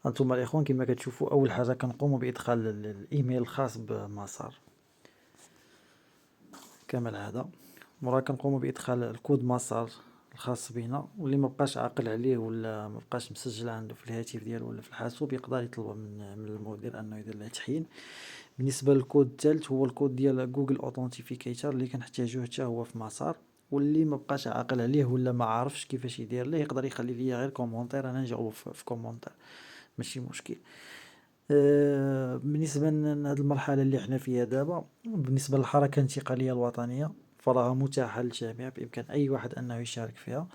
هانتوما الإخوان كما كتشوفوا أول حاجة كنقوموا بإدخال الإيميل الخاص بمسار كما العادة، مورا كنقوموا بإدخال الكود مسار الخاص بنا، واللي مبقاش عاقل عليه ولا مبقاش مسجل عنده في الهاتف ديالو ولا في الحاسوب يقدر يطلبها من المدير أنه يدير له تحيين. بالنسبة للكود الثالث هو الكود ديال جوجل اوثنتيفيكيتر اللي كنحتاجوه حتى هو في مسار، واللي مبقاش عاقل عليه ولا ما عارفش كيفاش يدير ليه يقدر يخلي ليا غير كومونتير، انا نجاوب في كومونتير ماشي مشكل. بالنسبة لهاد المرحلة اللي حنا فيها دابا، بالنسبة للحركة الانتقالية الوطنية فراها متاحة للجميع، بإمكان أي واحد أنه يشارك فيها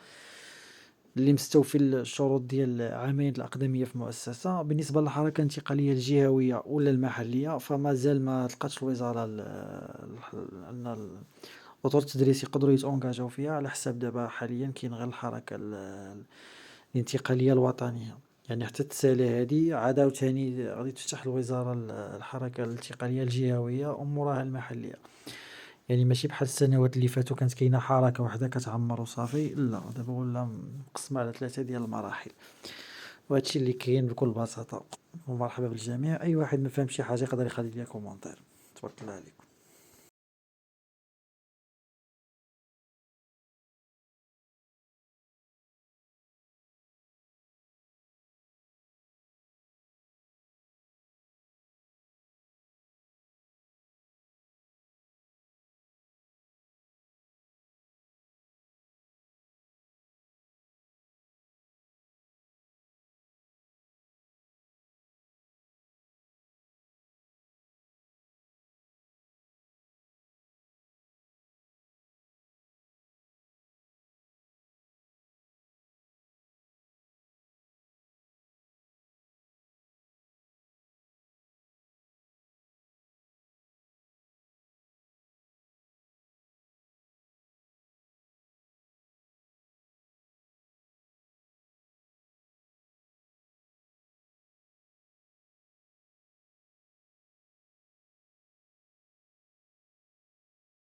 اللي مستوفي الشروط ديال عامين الأقدمية في مؤسسة. بالنسبة للحركة الانتقالية الجهوية ولا المحلية فمازال ما لقاتش الوزارة أن الأطر التدريس يقدروا يتأونجاجاو فيها، على حساب دابا حاليا كاين غير الحركة الانتقالية الوطنية، يعني حتى تسالي هادي عاد عاوتاني غادي تفتح الوزارة الحركة الانتقالية الجهوية وموراها المحلية، يعني ماشي بحال السنوات اللي فاتو كانت كاينة حركة وحدة كتعمر وصافي، لا دابا ولا مقسمة على 3 ديال المراحل، وهادشي اللي كاين بكل بساطة. ومرحبا بالجميع، أي واحد مفهم شي حاجة يقدر يخلي ليا كومونتير. تبارك الله عليكم.